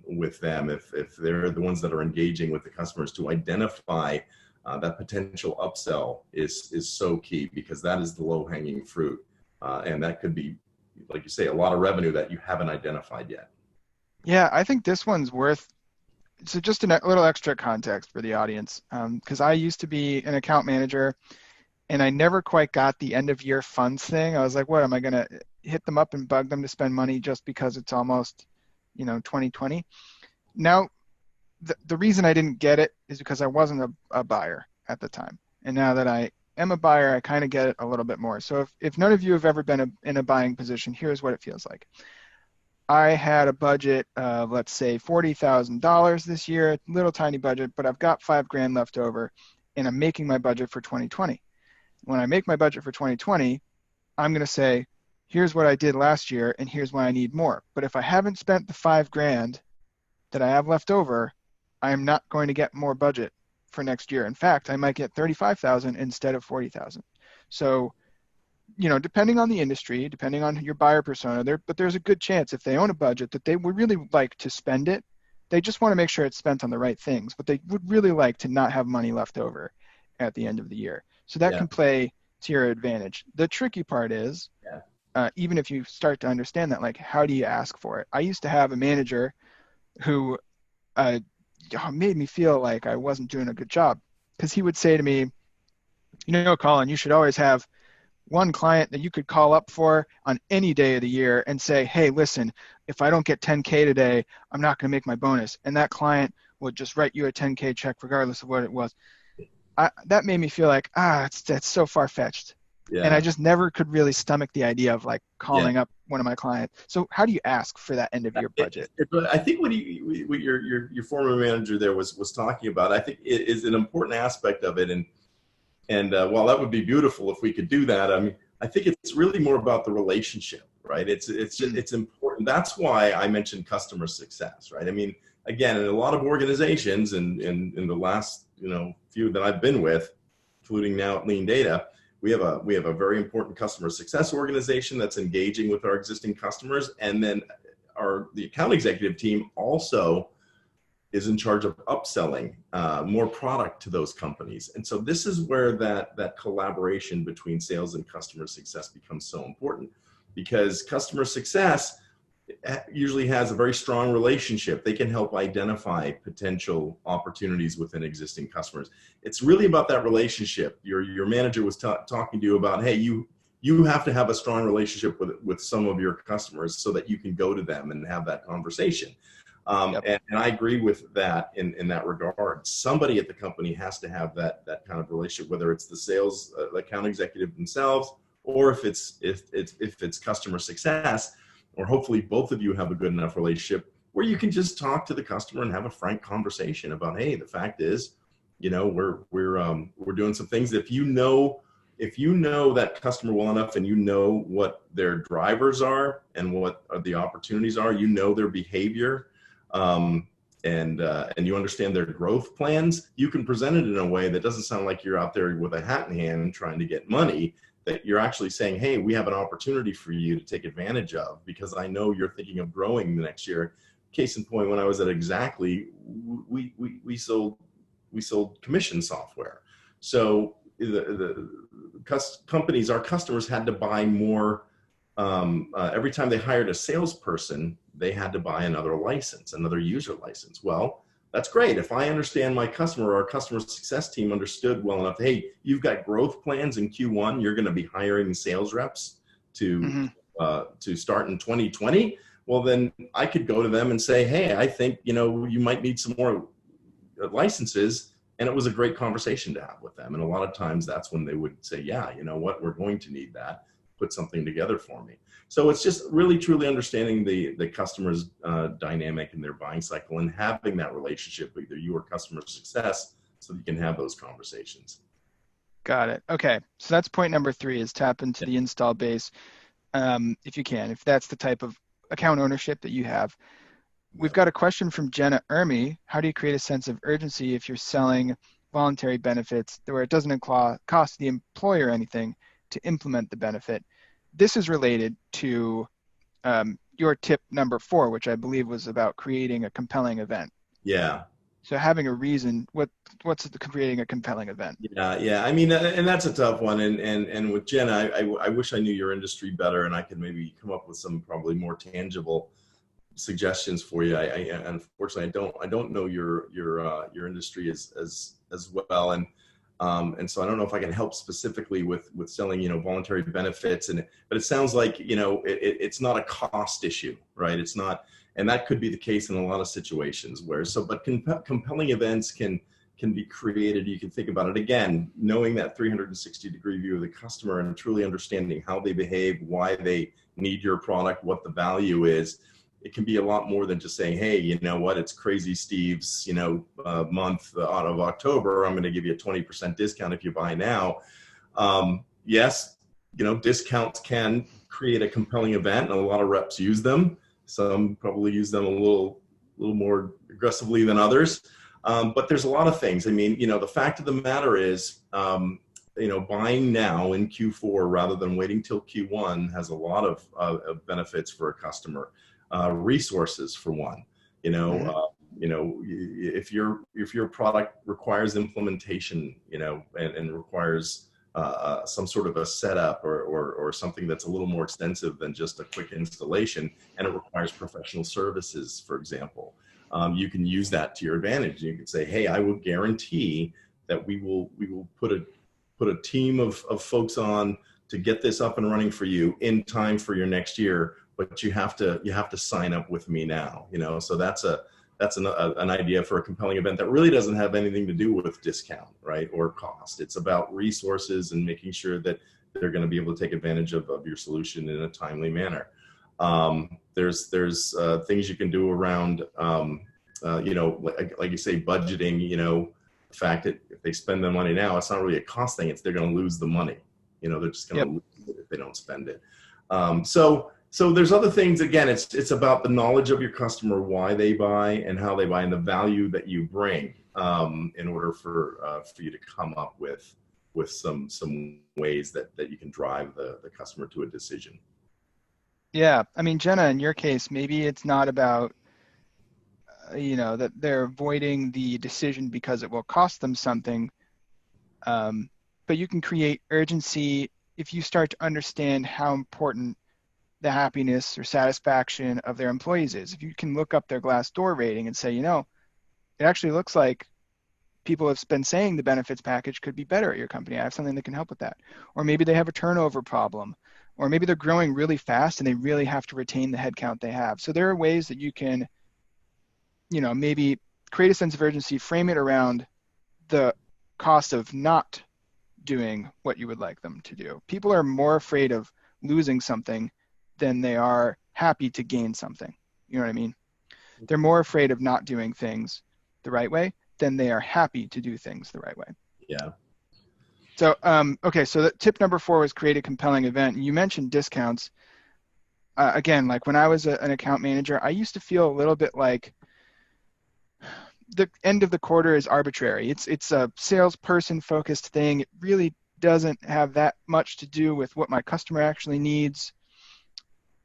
with them, if they're the ones that are engaging with the customers, to identify that potential upsell is so key, because that is the low-hanging fruit, and that could be, like you say, a lot of revenue that you haven't identified yet. Yeah, I think this one's worth. So just a little extra context for the audience, because I used to be an account manager, and I never quite got the end of year funds thing. I was like, what am I going to hit them up and bug them to spend money just because it's almost, 2020. Now, the reason I didn't get it is because I wasn't a buyer at the time. And now that I am a buyer, I kind of get it a little bit more. So if none of you have ever been in a buying position, here's what it feels like. I had a budget of, let's say, $40,000 this year, little tiny budget, but I've got $5,000 left over, and I'm making my budget for 2020. When I make my budget for 2020, I'm going to say, here's what I did last year, and here's why I need more. But if I haven't spent the $5,000 that I have left over, I am not going to get more budget for next year. In fact, I might get $35,000 instead of $40,000. So, depending on the industry, depending on your buyer persona, but there's a good chance if they own a budget that they would really like to spend it. They just want to make sure it's spent on the right things, but they would really like to not have money left over at the end of the year. So that can play to your advantage. The tricky part is, even if you start to understand that, like, how do you ask for it? I used to have a manager who made me feel like I wasn't doing a good job, because he would say to me, Colin, you should always have one client that you could call up for on any day of the year and say, hey, listen, if I don't get 10K today, I'm not going to make my bonus. And that client would just write you a 10K check regardless of what it was. That made me feel like, that's so far-fetched. Yeah. And I just never could really stomach the idea of like calling up one of my clients. So how do you ask for that end of year budget? I think what your former manager there was talking about, I think it is an important aspect of it. And while that would be beautiful if we could do that, I mean, I think it's really more about the relationship, right? It's important. That's why I mentioned customer success, right? I mean, again, in a lot of organizations, and in the last few that I've been with, including now at LeanData, we have a very important customer success organization that's engaging with our existing customers, and then the account executive team also is in charge of upselling more product to those companies. And so this is where that collaboration between sales and customer success becomes so important, because customer success usually has a very strong relationship. They can help identify potential opportunities within existing customers. It's really about that relationship. Your manager was talking to you about, hey, you have to have a strong relationship with some of your customers so that you can go to them and have that conversation. And I agree with that in that regard. Somebody at the company has to have that kind of relationship, whether it's the sales account executive themselves, or if it's customer success, or hopefully both of you have a good enough relationship where you can just talk to the customer and have a frank conversation about, hey, the fact is, we're doing some things. If you know that customer well enough, and you know what their drivers are and what the opportunities are, their behavior, and you understand their growth plans, you can present it in a way that doesn't sound like you're out there with a hat in hand trying to get money, that you're actually saying, hey, we have an opportunity for you to take advantage of, because I know you're thinking of growing the next year. Case in point, when I was at Exactly, we sold commission software. So the companies, our customers, had to buy more. Every time they hired a salesperson, they had to buy another license, another user license. Well, that's great. If I understand my customer, our customer success team understood well enough, hey, you've got growth plans in Q1, you're going to be hiring sales reps to start in 2020. Well, then I could go to them and say, hey, I think, you might need some more licenses. And it was a great conversation to have with them. And a lot of times that's when they would say, yeah, you know what, we're going to need that. Put something together for me. So it's just really truly understanding the customer's dynamic in their buying cycle, and having that relationship with either you or customer success, so that you can have those conversations. Got it. Okay. So that's point number 3, is tap into the install base, if you can, if that's the type of account ownership that you have. We've got a question from Jenna Ermy. How do you create a sense of urgency if you're selling voluntary benefits where it doesn't cost the employer anything to implement the benefit? This is related to your tip number 4, which I believe was about creating a compelling event. Yeah. So having a reason, what's creating a compelling event? Yeah. I mean, and that's a tough one. And with Jenna, I wish I knew your industry better, and I could maybe come up with some probably more tangible suggestions for you. I unfortunately I don't know your industry as well, and so I don't know if I can help specifically with selling voluntary benefits, but it sounds like it's not a cost issue, right? It's not, and that could be the case in a lot of situations but compelling events can be created. You can think about it again, knowing that 360-degree view of the customer and truly understanding how they behave, why they need your product, what the value is. It can be a lot more than just saying, hey, you know what, it's Crazy Steve's, month out of October. I'm going to give you a 20% discount if you buy now. Yes, discounts can create a compelling event, and a lot of reps use them. Some probably use them a little more aggressively than others. But there's a lot of things. I mean, the fact of the matter is, buying now in Q4 rather than waiting till Q1 has a lot of benefits for a customer. Resources, for one, if your product requires implementation, and requires some sort of a setup or something that's a little more extensive than just a quick installation, and it requires professional services, for example, you can use that to your advantage. You can say, hey, I will guarantee that we will put a team of folks on to get this up and running for you in time for your next year. But you have to sign up with me now, So that's an idea for a compelling event that really doesn't have anything to do with discount, right, or cost. It's about resources and making sure that they're going to be able to take advantage of your solution in a timely manner. There's things you can do around, like you say, budgeting. The fact that if they spend the money now, it's not really a cost thing. It's they're going to lose the money. They're just going to lose it if they don't spend it. So So there's other things. Again, it's about the knowledge of your customer, why they buy and how they buy, and the value that you bring in order for you to come up with some ways that you can drive the customer to a decision. Yeah, I mean, Jenna, in your case, maybe it's not about that they're avoiding the decision because it will cost them something, but you can create urgency if you start to understand how important the happiness or satisfaction of their employees is. If you can look up their Glassdoor rating and say, it actually looks like people have been saying the benefits package could be better at your company. I have something that can help with that. Or maybe they have a turnover problem, or maybe they're growing really fast and they really have to retain the headcount they have. So there are ways that you can, maybe create a sense of urgency, frame it around the cost of not doing what you would like them to do. People are more afraid of losing something than they are happy to gain something. You know what I mean? They're more afraid of not doing things the right way than they are happy to do things the right way. Yeah. So, okay, so tip number 4 was create a compelling event. You mentioned discounts. Again, like when I was an account manager, I used to feel a little bit like the end of the quarter is arbitrary. It's a salesperson focused thing. It really doesn't have that much to do with what my customer actually needs.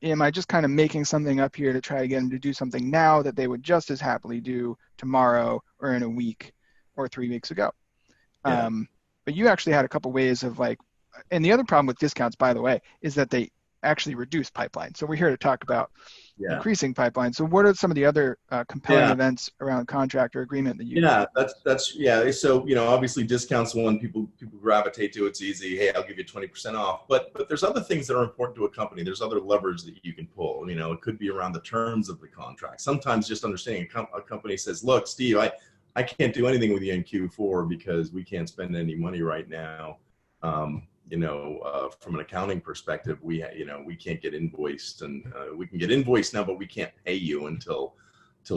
Am I just kind of making something up here to try to get them to do something now that they would just as happily do tomorrow or in a week or 3 weeks ago? Yeah. But you actually had a couple ways of and the other problem with discounts, by the way, is that they actually reduce pipeline. So we're here to talk about increasing pipeline. So what are some of the other compelling events around contract or agreement that you? That's So obviously discounts one people gravitate to. It's easy. Hey, I'll give you 20% off. But there's other things that are important to a company. There's other levers that you can pull. It could be around the terms of the contract. Sometimes just understanding a company says, look, Steve, I can't do anything with you in Q4 because we can't spend any money right now. From an accounting perspective, we can't get invoiced, and we can get invoiced now, but we can't pay you until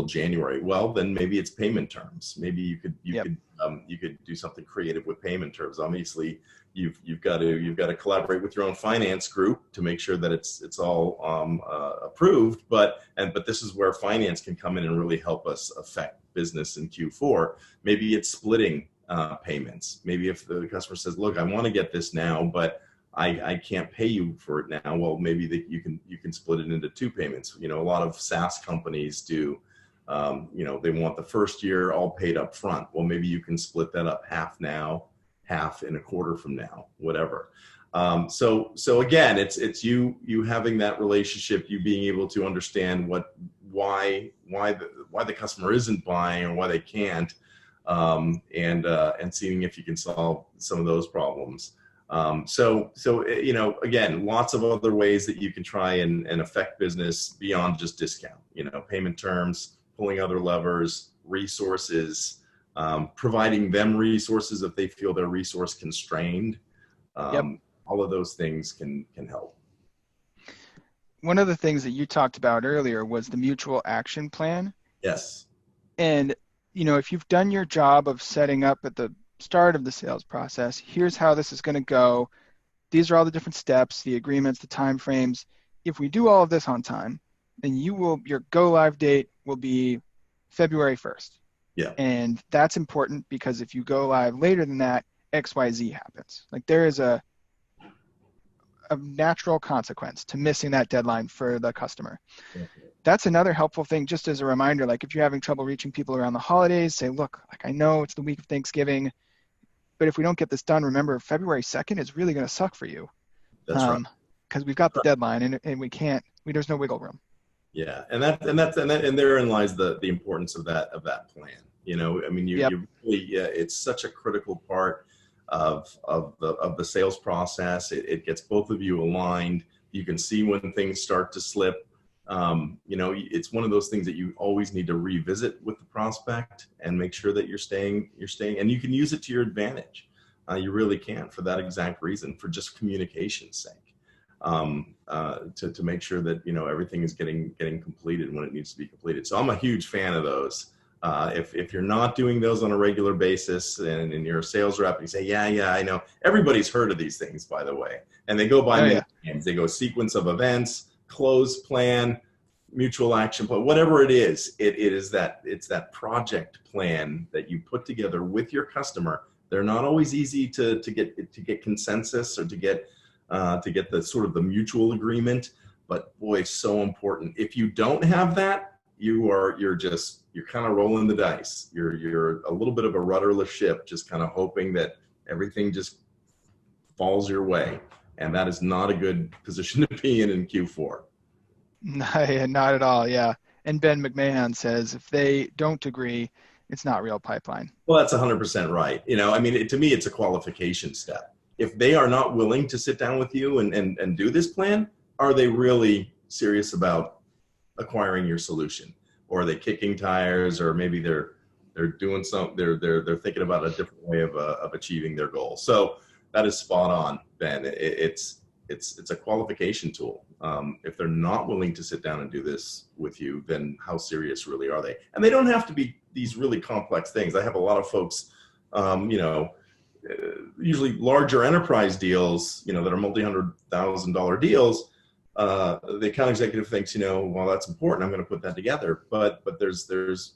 January. Well, then maybe it's payment terms. Maybe you could do something creative with payment terms. Obviously, you've got to collaborate with your own finance group to make sure that it's all approved. But this is where finance can come in and really help us affect business in Q4. Maybe it's splitting payments. Maybe if the customer says, look, I want to get this now, but I can't pay you for it now. Well, maybe that you can split it into 2 payments. A lot of SaaS companies do. They want the first year all paid up front. Well, maybe you can split that up half now, half in a quarter from now, whatever. So again, it's you having that relationship, you being able to understand why the customer isn't buying or why they can't. And seeing if you can solve some of those problems. Again, lots of other ways that you can try and affect business beyond just discount. Payment terms, pulling other levers, resources, providing them resources if they feel they're resource constrained. All of those things can help. One of the things that you talked about earlier was the mutual action plan. Yes. And if you've done your job of setting up at the start of the sales process, here's how this is going to go. These are all the different steps, the agreements, the time frames. If we do all of this on time, then your go live date will be February 1st. Yeah. And that's important because if you go live later than that, XYZ happens. Like there is a natural consequence to missing that deadline for the customer. Okay. That's another helpful thing, just as a reminder, like if you're having trouble reaching people around the holidays, say, look, like I know it's the week of Thanksgiving, but if we don't get this done, remember February 2nd is really going to suck for you. That's right. Because we've got the deadline and there's no wiggle room. Yeah. And therein lies the importance of that plan. You really, it's such a critical part of the sales process. It gets both of you aligned. You can see when things start to slip. It's one of those things that you always need to revisit with the prospect and make sure that you're staying, and you can use it to your advantage. You really can, for that exact reason, for just communication's sake, to make sure that everything is getting completed when it needs to be completed. So I'm a huge fan of those. If you're not doing those on a regular basis and you're a sales rep and you say, yeah, I know, everybody's heard of these things, by the way, and they go by many names. They go sequence of events, close plan, mutual action plan, whatever it is, it's that project plan that you put together with your customer. They're not always easy to get consensus or to get the sort of the mutual agreement, but boy, so important. If you don't have that, you're kind of rolling the dice. You're a little bit of a rudderless ship, just kind of hoping that everything just falls your way, and that is not a good position to be in Q4. Not at all. Yeah. And Ben McMahon says if they don't agree, it's not real pipeline. Well, that's 100% right. I mean, to me, it's a qualification step. If they are not willing to sit down with you and do this plan, are they really serious about acquiring your solution? Or are they kicking tires, or maybe they're doing something, they're thinking about a different way of achieving their goal. So that is spot on, Ben. It's a qualification tool. If they're not willing to sit down and do this with you, then how serious really are they? And they don't have to be these really complex things. I have a lot of folks, usually larger enterprise deals, that are multi-$100,000 deals. The account executive thinks, well, that's important, I'm going to put that together. But there's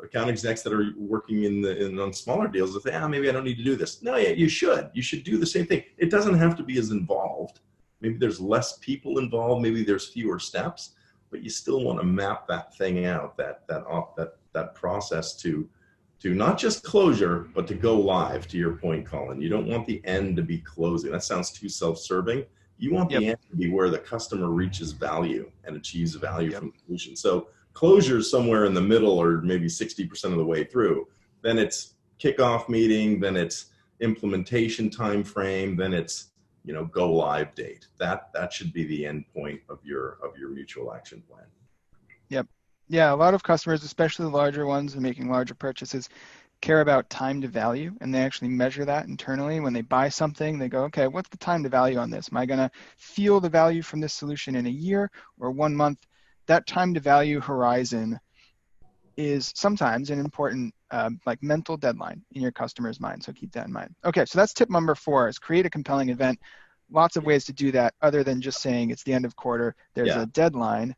account execs that are working on smaller deals that say, maybe I don't need to do this. No, yeah, you should do the same thing. It doesn't have to be as involved. Maybe there's less people involved. Maybe there's fewer steps, but you still want to map that thing out, that process to not just closure, but to go live, to your point, Colin. You don't want the end to be closing. That sounds too self-serving. You want the end to be where the customer reaches value and achieves value from the solution. So closure is somewhere in the middle, or maybe 60% of the way through. Then it's kickoff meeting, then it's implementation time frame, then it's go live date. That should be the end point of your mutual action plan. Yep. Yeah, a lot of customers, especially the larger ones and making larger purchases, care about time to value, and they actually measure that internally. When they buy something, they go, okay, what's the time to value on this? Am I going to feel the value from this solution in a year or 1 month? That time to value horizon is sometimes an important mental deadline in your customer's mind. So keep that in mind. Okay, so that's tip number 4, is create a compelling event. Lots of ways to do that other than just saying it's the end of quarter. There's a deadline.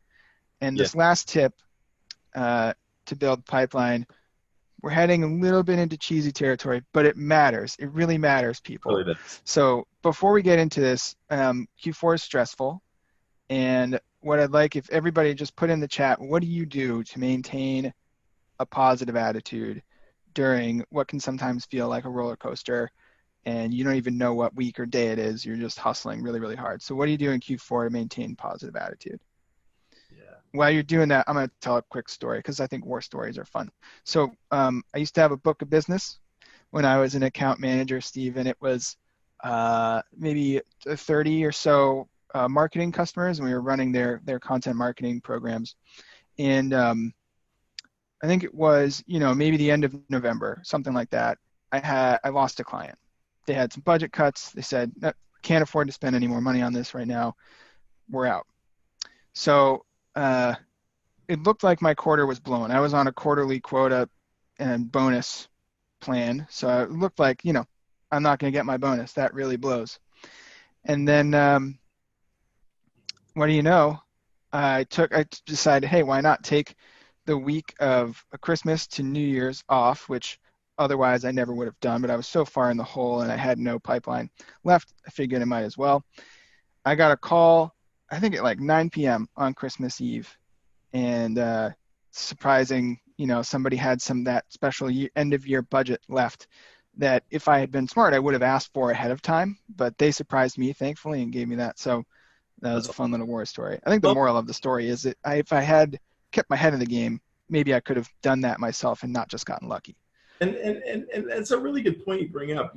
And this last tip to build pipeline, we're heading a little bit into cheesy territory, but it matters. It really matters, people. Really does. So before we get into this, Q4 is stressful. And what I'd like, if everybody just put in the chat, what do you do to maintain a positive attitude during what can sometimes feel like a roller coaster, and you don't even know what week or day it is? You're just hustling really, really hard. So what do you do in Q4 to maintain positive attitude? While you're doing that, I'm going to tell a quick story because I think war stories are fun. So I used to have a book of business when I was an account manager, Steve, and it was maybe 30 or so marketing customers, and we were running their content marketing programs. And I think it was, maybe the end of November, something like that. I lost a client. They had some budget cuts. They said, no, can't afford to spend any more money on this right now. We're out. So it looked like my quarter was blown. I was on a quarterly quota and bonus plan. So it looked like, I'm not going to get my bonus. That really blows. And then what do you know? I decided, hey, why not take the week of Christmas to New Year's off, which otherwise I never would have done, but I was so far in the hole and I had no pipeline left. I figured I might as well. I got a call, I think at like 9 p.m. on Christmas Eve, and surprising, somebody had that special end of year budget left that if I had been smart, I would have asked for ahead of time, but they surprised me, thankfully, and gave me that. So that was a fun little war story. I think the moral of the story is that if I had kept my head in the game, maybe I could have done that myself and not just gotten lucky. And it's a really good point you bring up.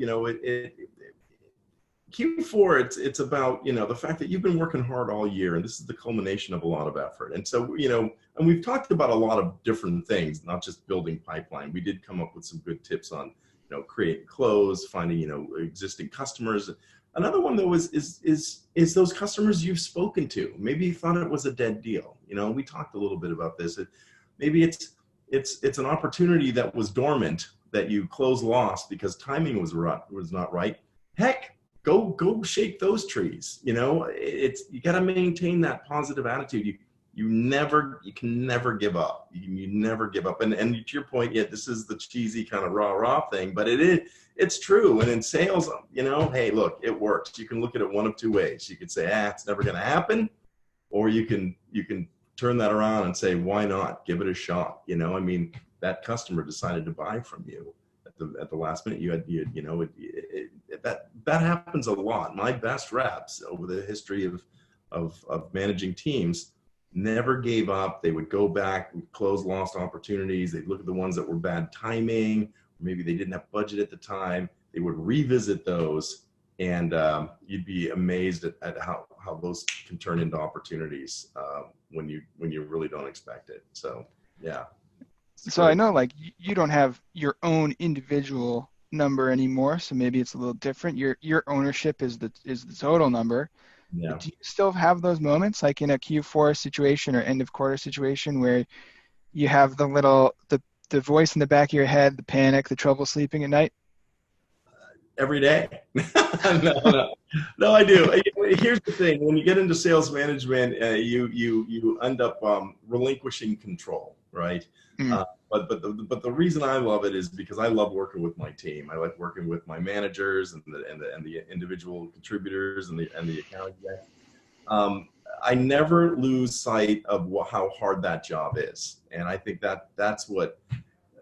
Q4, it's about, the fact that you've been working hard all year, and this is the culmination of a lot of effort. And so, and we've talked about a lot of different things, not just building pipeline. We did come up with some good tips on, create and close, finding, existing customers. Another one though is those customers you've spoken to. Maybe you thought it was a dead deal. We talked a little bit about this. Maybe it's an opportunity that was dormant that you lost because timing was not right. Heck, go shake those trees. You know, you got to maintain that positive attitude. You can never give up. You never give up. And to your point, yeah, this is the cheesy kind of rah thing, but it's true. And in sales, you know, hey, look, it works. You can look at it one of two ways. You could say, it's never going to happen, or you can turn that around and say, why not? Give it a shot. You know, I mean, that customer decided to buy from you at the last minute. That happens a lot. My best reps over the history of managing teams never gave up. They would go back, close lost opportunities. They'd look at the ones that were bad timing. Maybe they didn't have budget at the time. They would revisit those, and you'd be amazed at how those can turn into opportunities when you really don't expect it. So, yeah. So I know, like, you don't have your own individual number anymore, so maybe it's a little different. Your ownership is the total number. Yeah. But do you still have those moments, like in a Q4 situation or end of quarter situation, where you have the voice in the back of your head, the panic, the trouble sleeping at night? Every day. No, I do. Here's the thing: when you get into sales management, you end up relinquishing control, right? But the reason I love it is because I love working with my team. I like working with my managers and the individual contributors and the account execs. I never lose sight of how hard that job is, and I think that's what.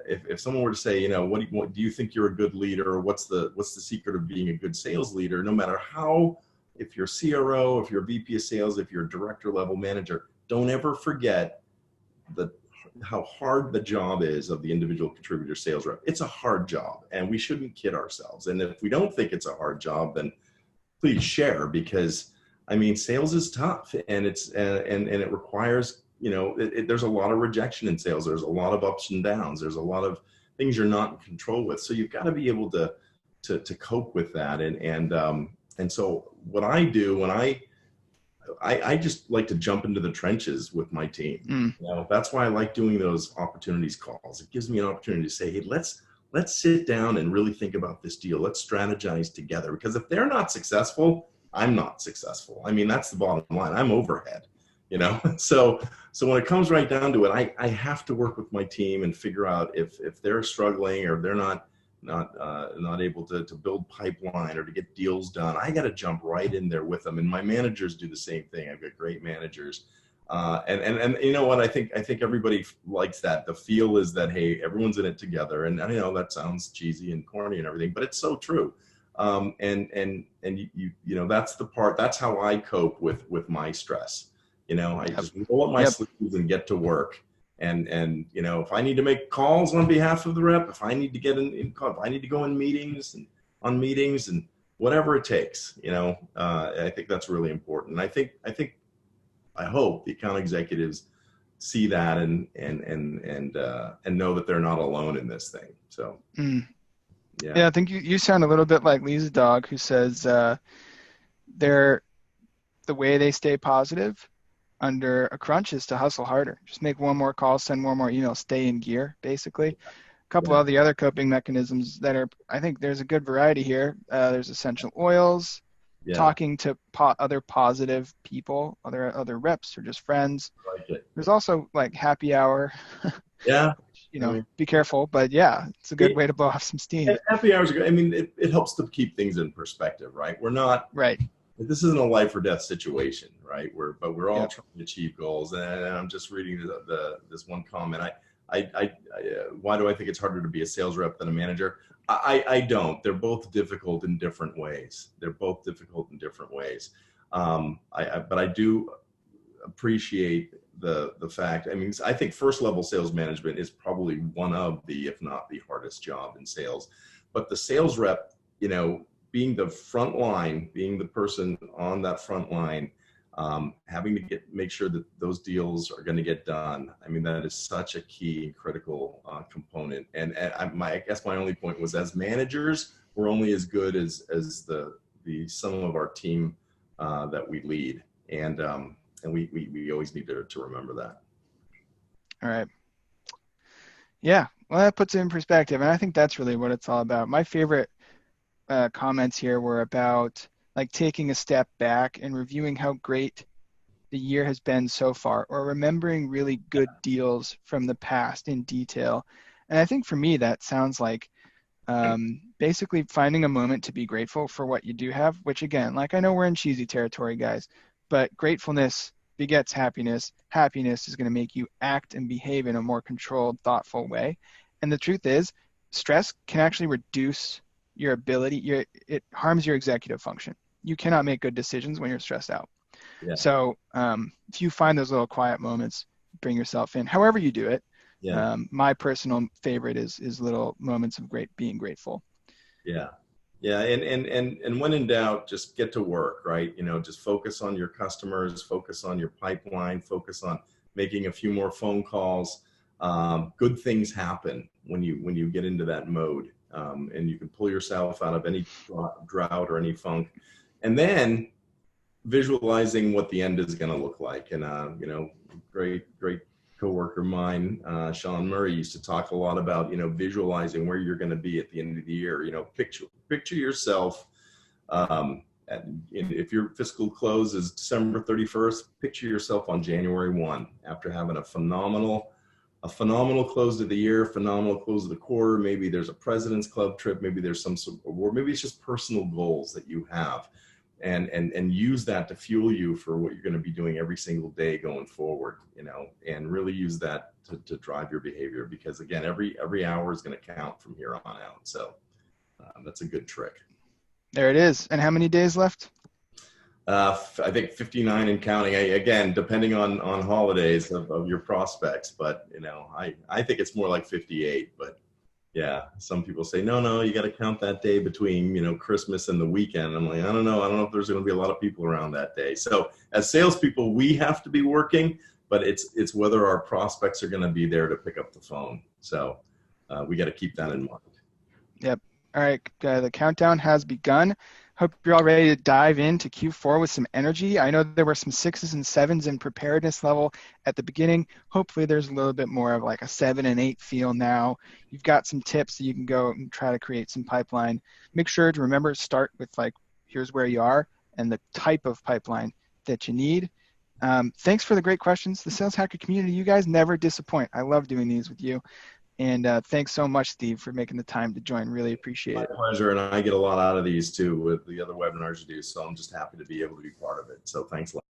If someone were to say, you know, what do you think you're a good leader, or what's the secret of being a good sales leader? No matter how, if you're CRO, if you're a VP of sales, if you're a director level manager, don't ever forget how hard the job is of the individual contributor sales rep. It's a hard job, and we shouldn't kid ourselves. And if we don't think it's a hard job, then please share, because I mean, sales is tough, and it requires, you know, there's a lot of rejection in sales. There's a lot of ups and downs. There's a lot of things you're not in control with. So you've got to be able to cope with that. And so what I do when I just like to jump into the trenches with my team. You know, that's why I like doing those opportunities calls. It gives me an opportunity to say, hey, let's sit down and really think about this deal. Let's strategize together, because if they're not successful, I'm not successful. I mean, that's the bottom line. I'm overhead. You know, so when it comes right down to it, I have to work with my team and figure out if they're struggling, or they're not able to build pipeline or to get deals done. I got to jump right in there with them, and my managers do the same thing. I've got great managers, and you know what? I think everybody likes that. The feel is that, hey, everyone's in it together, and I know that sounds cheesy and corny and everything, but it's so true. And you know, that's the part. That's how I cope with my stress. You know, I just roll up my sleeves and get to work. And you know, if I need to make calls on behalf of the rep, if I need to get in call, if I need to go in meetings and whatever it takes, you know, I think that's really important. And I hope the account executives see that and know that they're not alone in this thing. So, yeah, I think you sound a little bit like Lisa's dog, who says the way they stay positive under a crunch is to hustle harder. Just make one more call, send more emails, stay in gear, basically. A couple of the other coping mechanisms that are, I think there's a good variety here. There's essential oils, talking to other positive people, other reps or just friends. I like it. There's also like happy hour. Yeah. You know, be careful, but yeah, it's a good way to blow off some steam. Happy hours are good. I mean, it helps to keep things in perspective, right? We're not right. This isn't a life or death situation, right? But we're all trying to achieve goals. And I'm just reading this one comment. Why do I think it's harder to be a sales rep than a manager? I don't. They're both difficult in different ways. But I do appreciate the fact. I mean, I think first level sales management is probably one of the, if not the hardest job in sales. But the sales rep, you know, being the front line, being the person on that front line, having to make sure that those deals are going to get done. I mean, that is such a key and critical component. And I guess my only point was, as managers, we're only as good as the some of our team that we lead, and we always need to remember that. All right. Yeah, well, that puts it in perspective, and I think that's really what it's all about. My favorite comments here were about like taking a step back and reviewing how great the year has been so far, or remembering really good deals from the past in detail. And I think for me, that sounds like basically finding a moment to be grateful for what you do have, which again, like I know we're in cheesy territory, guys, but gratefulness begets happiness. Happiness is going to make you act and behave in a more controlled, thoughtful way. And the truth is, stress can actually reduce your ability, it harms your executive function. You cannot make good decisions when you're stressed out. Yeah. So if you find those little quiet moments, bring yourself in, however you do it. Yeah. My personal favorite is little moments of being grateful. Yeah. Yeah. And when in doubt, just get to work, right? Just focus on your customers, focus on your pipeline, focus on making a few more phone calls. Good things happen when you get into that mode, and you can pull yourself out of any drought or any funk. And then visualizing what the end is going to look like. And, great coworker of mine, Sean Murray, used to talk a lot about, visualizing where you're going to be at the end of the year. Picture yourself. If your fiscal close is December 31st, picture yourself on January 1 after having a phenomenal close to the year, phenomenal close of the quarter. Maybe there's a President's Club trip. Maybe there's some sort of award. Maybe it's just personal goals that you have. And use that to fuel you for what you're going to be doing every single day going forward, and really use that to drive your behavior, because again, every hour is going to count from here on out. So that's a good trick. There it is. And how many days left? I think 59 and counting. Again, depending on holidays of your prospects, but I think it's more like 58. But yeah, some people say, no, you got to count that day between, Christmas and the weekend. I'm like, I don't know if there's going to be a lot of people around that day. So as salespeople, we have to be working, but it's whether our prospects are going to be there to pick up the phone. So we got to keep that in mind. Yep. All right. The countdown has begun. Hope you're all ready to dive into Q4 with some energy. I know there were some 6s and 7s in preparedness level at the beginning. Hopefully there's a little bit more of like a 7 and 8 feel now. You've got some tips that you can go and try to create some pipeline. Make sure to remember, start with like, here's where you are and the type of pipeline that you need. Thanks for the great questions. The Sales Hacker community, you guys never disappoint. I love doing these with you. And thanks so much, Steve, for making the time to join. Really appreciate it. My pleasure. And I get a lot out of these too with the other webinars you do. So I'm just happy to be able to be part of it. So thanks a lot.